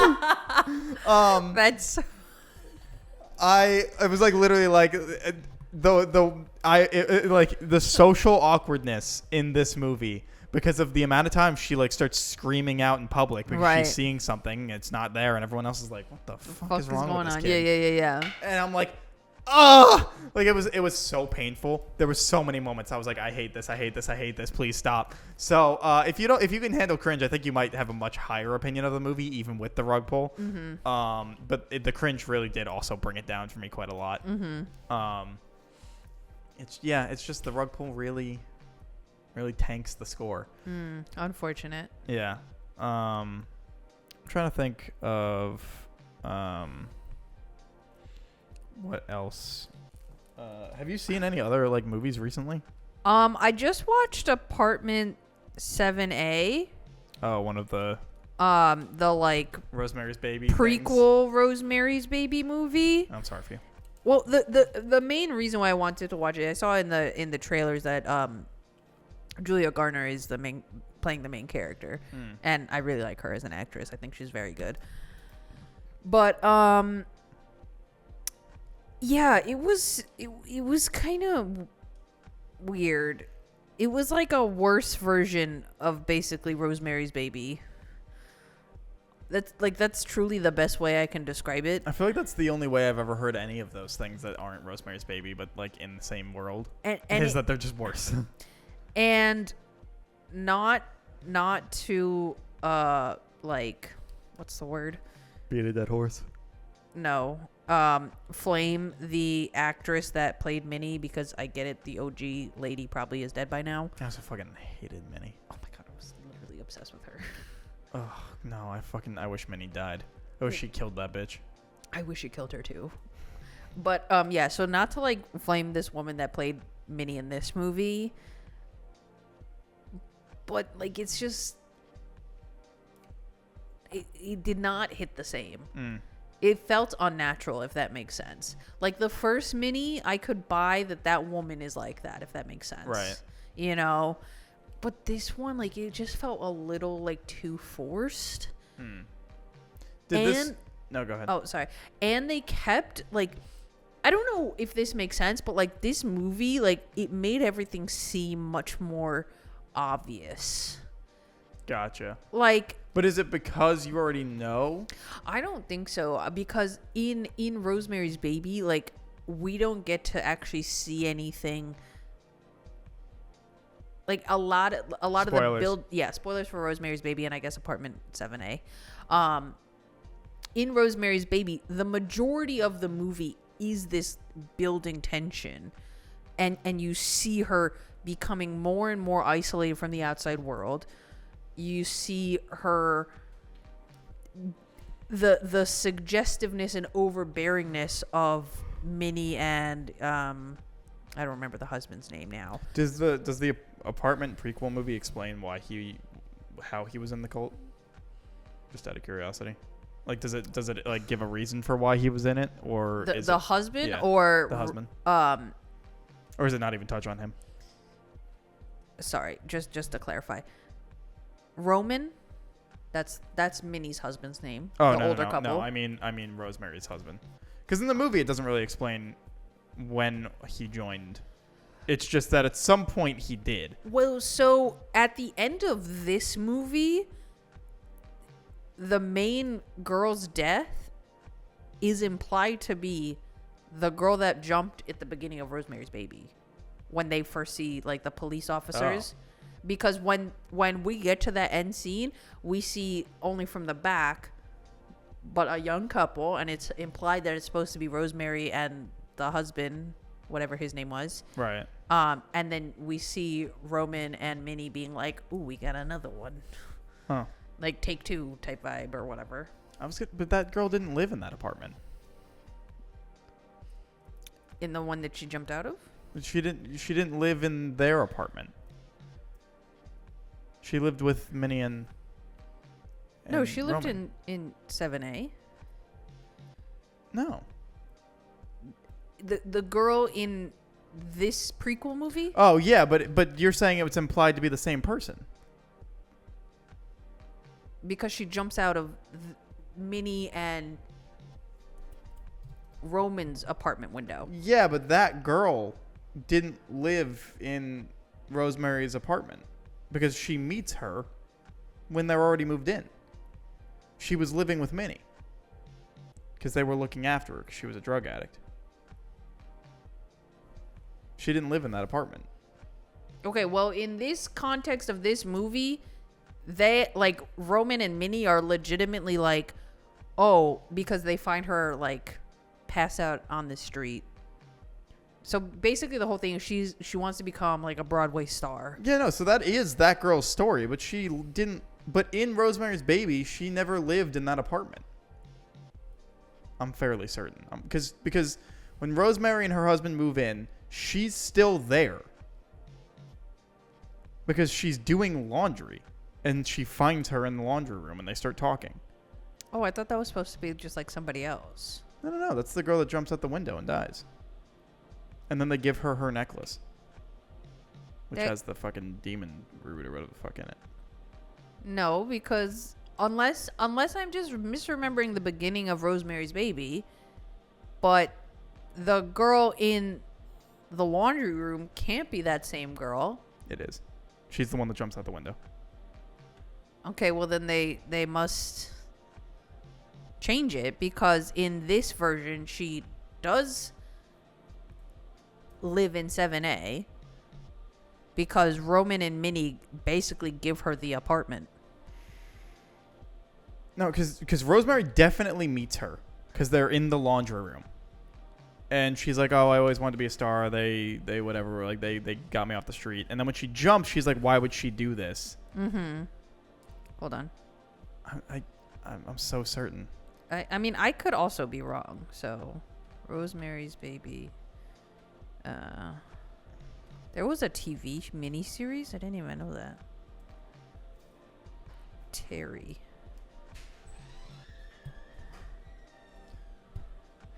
That's It was like literally like like the social awkwardness in this movie because of the amount of time she like starts screaming out in public because Right. she's seeing something, it's not there, and everyone else is like, what the fuck is wrong going with this on? kid? Yeah. And I'm like, like it was so painful. There were so many moments I was like, I hate this, please stop. So if you can handle cringe, I think you might have a much higher opinion of the movie even with the rug pull. Mm-hmm. But the cringe really did also bring it down for me quite a lot. Mm-hmm. It's just the rug pull really tanks the score. Unfortunate. Yeah. I'm trying to think of what else. Have you seen any other like movies recently? I just watched Apartment 7A. Oh, one of the The like Rosemary's Baby prequel Rosemary's Baby movie. things. I'm sorry for you. Well, the main reason why I wanted to watch it, I saw in the trailers that Julia Garner is playing the main character, and I really like her as an actress. I think she's very good. But yeah, it was kind of weird. It was like a worse version of basically Rosemary's Baby. That's truly the best way I can describe it. I feel like that's the only way I've ever heard any of those things that aren't Rosemary's Baby, but like in the same world, And is that they're just worse. and not to like, what's the word? Beat a dead horse. No. Flame the actress that played Minnie, because I get it, the OG lady probably is dead by now. I also fucking hated Minnie. Oh my god, I was literally obsessed with her. Oh no, I wish Minnie died. I wish she killed that bitch. I wish she killed her too. But yeah, so not to like flame this woman that played Minnie in this movie, but like it's just it did not hit the same. It felt unnatural, if that makes sense. Like the first Minnie, I could buy that woman is like that, if that makes sense. Right. You know? But this one, like, it just felt a little, like, too forced. No, go ahead. Oh, sorry. And they kept, like, I don't know if this makes sense, but, like, this movie, like, it made everything seem much more obvious. Gotcha. Like, But is it because you already know? I don't think so, because in Rosemary's Baby, like, we don't get to actually see anything. Like a lot of the build, spoilers for Rosemary's Baby and I guess Apartment 7A. In Rosemary's Baby, the majority of the movie is this building tension, and you see her becoming more and more isolated from the outside world. You see her the suggestiveness and overbearingness of Minnie and I don't remember the husband's name now. Does the Apartment prequel movie explain how he was in the cult? Just out of curiosity. Like, does it like give a reason for why he was in it, or The husband, yeah, or the husband, or is it not even touch on him? Sorry, just to clarify, Roman, that's Minnie's husband's name. Oh, the no, older no, couple. no. I mean Rosemary's husband. Because in the movie, it doesn't really explain when he joined. It's just that at some point he did. Well, so at the end of this movie, the main girl's death is implied to be the girl that jumped at the beginning of Rosemary's Baby when they first see like the police officers. because when we get to that end scene, we see only from the back, but a young couple, and it's implied that it's supposed to be Rosemary and the husband, whatever his name was. Right. And then we see Roman and Minnie being like, "Ooh, we got another one," Huh. like Take Two type vibe or whatever. But that girl didn't live in that apartment. In the one that she jumped out of. She didn't live in their apartment. She lived with Minnie and No, she lived Roman. in 7A. No. The girl in this prequel movie? Oh yeah, but you're saying it was implied to be the same person. Because she jumps out of Minnie and Roman's apartment window. Yeah, but that girl didn't live in Rosemary's apartment because she meets her when they're already moved in. She was living with Minnie because they were looking after her because she was a drug addict. She didn't live in that apartment. Okay, well, in this context of this movie, they, like, Roman and Minnie are legitimately like, oh, because they find her, like, pass out on the street. So basically the whole thing is she wants to become, like, a Broadway star. Yeah, no, so that is that girl's story, but she didn't. But in Rosemary's Baby, she never lived in that apartment. I'm fairly certain. Because when Rosemary and her husband move in, she's still there. Because she's doing laundry. And she finds her in the laundry room and they start talking. Oh, I thought that was supposed to be just like somebody else. No. That's the girl that jumps out the window and dies. And then they give her her necklace. Which has the fucking demon root or whatever the fuck in it. No, because unless I'm just misremembering the beginning of Rosemary's Baby, but the girl in the laundry room can't be that same girl. It is. She's the one that jumps out the window. Okay, well then they must change it, because in this version she does live in 7A because Roman and Minnie basically give her the apartment. No, because Rosemary definitely meets her because they're in the laundry room. And she's like, oh, I always wanted to be a star. They whatever, like they got me off the street. And then when she jumps, she's like, why would she do this? Mm-hmm. Hold on. I'm so certain. I mean, I could also be wrong. So, Rosemary's Baby. There was a TV miniseries. I didn't even know that. Terry.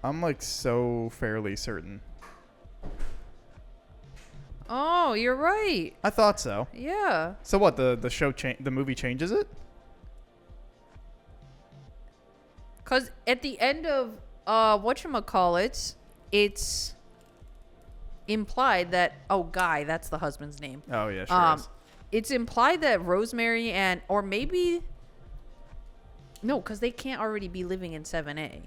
I'm like so fairly certain. Oh, you're right. I thought so. Yeah. So what? The movie changes it? Cause at the end of whatchamacallit, it's implied that Guy, that's the husband's name. Oh yeah, sure is. It's implied that Rosemary or maybe no, because they can't already be living in 7A.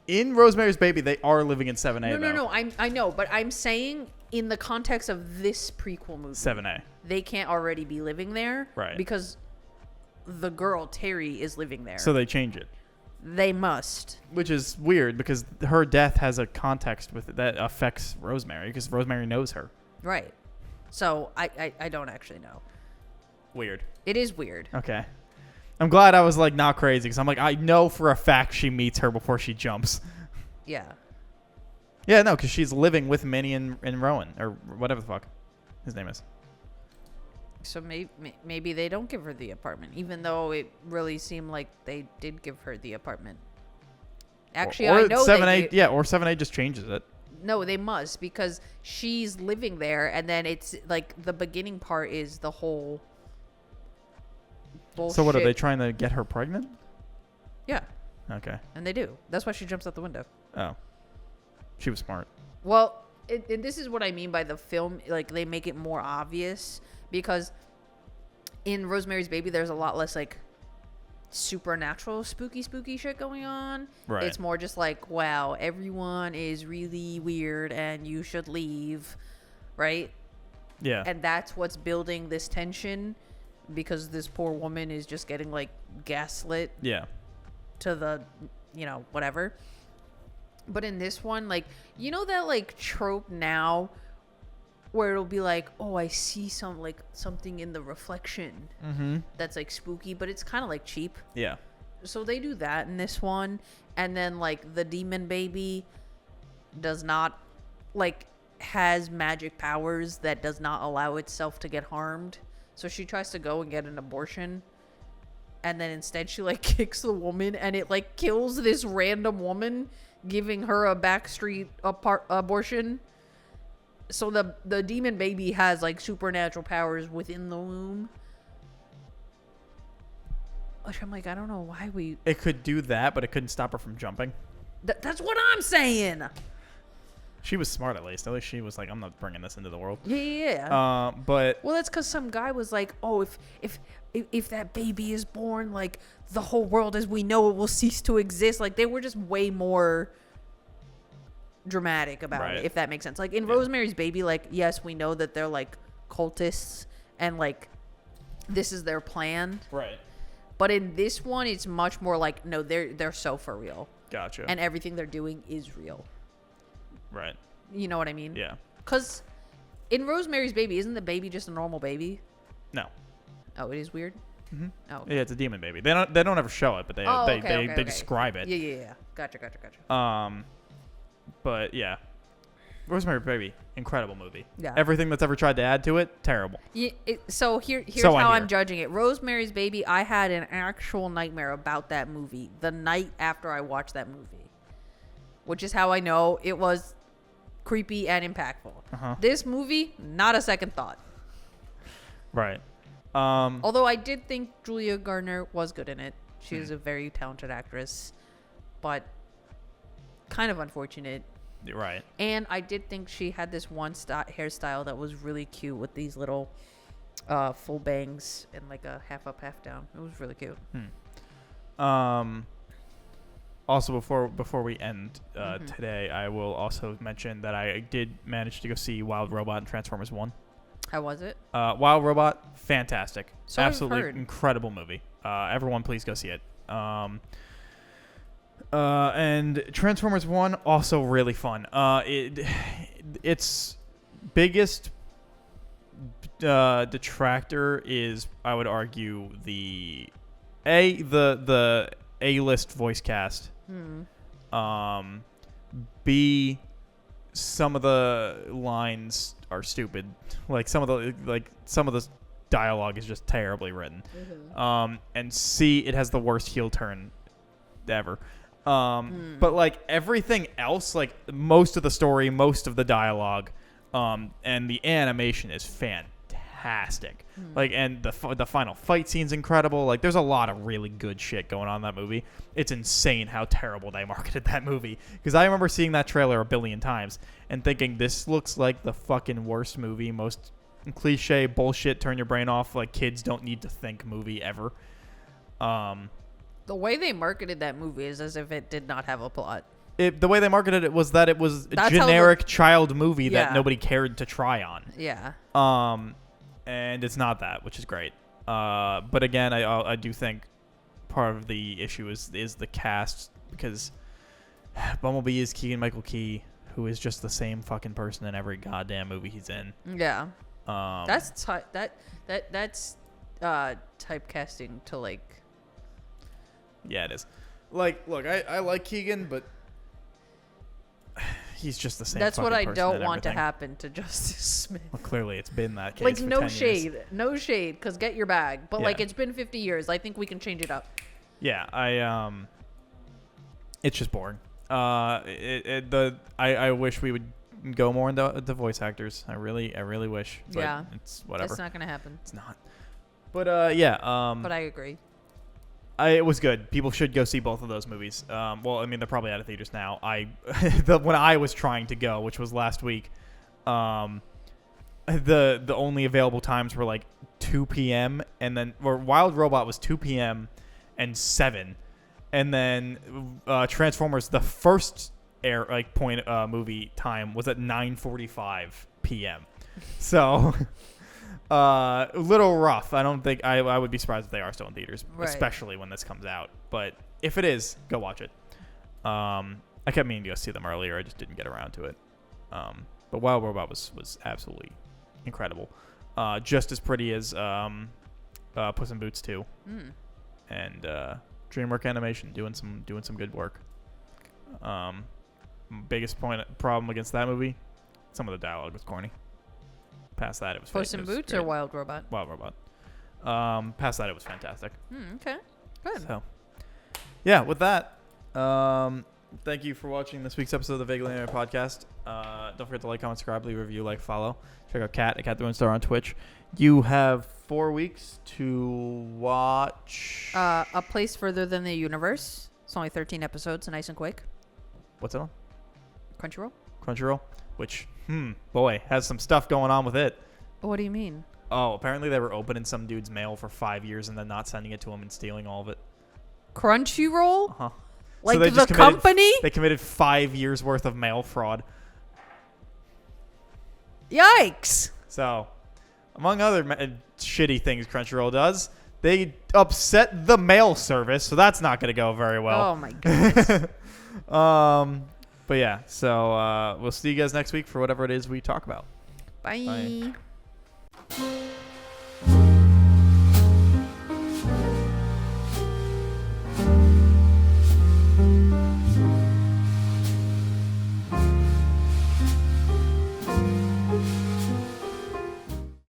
In Rosemary's Baby, they are living in 7A. No. I know, but I'm saying in the context of this prequel movie, 7A. they can't already be living there, Right? Because the girl Terry is living there. So they change it. They must. Which is weird because her death has a context with it that affects Rosemary because Rosemary knows her. Right. So I don't actually know. Weird. It is weird. Okay. I'm glad I was like not crazy because I'm like, I know for a fact she meets her before she jumps. Yeah. Yeah, no, because she's living with Minnie and Rowan or whatever the fuck his name is. So maybe they don't give her the apartment, even though it really seemed like they did give her the apartment. Actually, or I know 7A, yeah, or 7A just changes it. No, they must, because she's living there, and then it's like the beginning part is the whole bullshit. So what, are they trying to get her pregnant? Yeah. Okay. And they do. That's why she jumps out the window. Oh. She was smart. Well, this is what I mean by the film. Like, they make it more obvious, because in Rosemary's Baby, there's a lot less, like, supernatural spooky shit going on. Right. It's more just like, wow, everyone is really weird and you should leave, right? Yeah. And that's what's building this tension, because this poor woman is just getting like gaslit Yeah. to the, whatever. But in this one, like, that like trope now where it'll be like, oh, I see something in the reflection that's like spooky, but it's kind of like cheap. Yeah. So they do that in this one. And then like the demon baby does not like has magic powers that does not allow itself to get harmed. So she tries to go and get an abortion. And then instead she like kicks the woman, and it like kills this random woman, giving her a backstreet abortion. So the demon baby has like supernatural powers within the womb. Which I'm like, I don't know why we... It could do that, but it couldn't stop her from jumping. That's what I'm saying. She was smart, at least. At least she was like, I'm not bringing this into the world. Yeah. But Well, that's because some guy was like, oh, if that baby is born, like, the whole world as we know it will cease to exist. Like, they were just way more dramatic about Right. it, if that makes sense. Like, in Rosemary's Baby, like, yes, we know that they're, like, cultists and, like, this is their plan. right. But in this one, it's much more like, no, they're so for real. Gotcha. And everything they're doing is real. right. You know what I mean? Yeah. Because in Rosemary's Baby, isn't the baby just a normal baby? No. Oh, it is weird? Mm-hmm. Oh, okay. Yeah, it's a demon baby. They don't ever show it, but they Oh, they, okay, they, okay, they okay. describe it. Yeah. Gotcha. But yeah, Rosemary's Baby, incredible movie. Yeah. Everything that's ever tried to add to it, terrible. Yeah, here's So I how hear. I'm judging it. Rosemary's Baby, I had an actual nightmare about that movie the night after I watched that movie, which is how I know it was creepy and impactful. Uh-huh. This movie, not a second thought. Right. Although I did think Julia Garner was good in it. She Hmm. is a very talented actress, but kind of unfortunate. Right. And I did think she had this one hairstyle that was really cute with these little full bangs and like a half up, half down. It was really cute. Also, before we end today, I will also mention that I did manage to go see Wild Robot and Transformers 1. How was it? Wild Robot, fantastic. So I've Absolutely heard. incredible movie. Everyone, please go see it. And Transformers 1, also really fun. Its biggest detractor is, I would argue, the A-list voice cast. B, some of the lines are stupid. Like some of the dialogue is just terribly written. And C, it has the worst heel turn ever. But like everything else, like most of the story, most of the dialogue, and the animation is fantastic. Like, and the final fight scene's incredible. Like, there's a lot of really good shit going on in that movie. It's insane how terrible they marketed that movie. Because I remember seeing that trailer a billion times and thinking, this looks like the fucking worst movie, most cliche bullshit, turn your brain off, like kids don't need to think movie ever. The way they marketed that movie is as if it did not have a plot. The way they marketed it was that it was a That's how generic child movie that Yeah. nobody cared to try on. Yeah. And it's not that, which is great. But again, I do think part of the issue is the cast, because Bumblebee is Keegan-Michael Key, who is just the same fucking person in every goddamn movie he's in. Yeah. That's That's typecasting to like. yeah, it is. Like, look, I like Keegan, but he's just the same. That's what fucking I person don't in want to everything. happen to Justice Smith. Well, clearly, it's been that case. Like, for no 10 shade, years. no shade, because get your bag. But like, Yeah. it's been 50 years. I think we can change it up. Yeah, it's just boring. I wish we would go more into the voice actors. I really wish. But Yeah. it's whatever. That's not gonna happen. It's not. But yeah. But I agree. It was good. People should go see both of those movies. Well, I mean, they're probably out of theaters now. When I was trying to go, which was last week, the only available times were like 2 p.m. and then Wild Robot was 2 p.m. and 7, and then Transformers, the first movie time was at 9:45 p.m. So, a little rough. I don't think I would be surprised if they are still in theaters, Right. especially when this comes out. But if it is, go watch it. I kept meaning to go see them earlier. I just didn't get around to it. But Wild Robot was absolutely incredible. Just as pretty as Puss in Boots 2. Mm. And DreamWorks Animation doing some good work. Biggest problem against that movie, some of the dialogue was corny. Past that, it was Puss in Boots or Wild Robot? Wild Robot. Past that, it was fantastic. Okay, good. So, yeah, with that, thank you for watching this week's episode of the Vaguely Anime Podcast. Don't forget to like, comment, subscribe, leave a review, like, follow. Check out Kat at Kat the Moon Star on Twitch. You have 4 weeks to watch. A Place Further Than the Universe. It's only 13 episodes, nice and quick. What's it on? Crunchyroll. Crunchyroll, which, boy, has some stuff going on with it. What do you mean? Oh, apparently they were opening some dude's mail for 5 years and then not sending it to him and stealing all of it. Crunchyroll? Uh-huh. Like So they the just committed- company? They committed 5 years worth of mail fraud. Yikes. So, among other shitty things Crunchyroll does, they upset the mail service, so that's not going to go very well. Oh my goodness. But yeah, so we'll see you guys next week for whatever it is we talk about. Bye. Bye.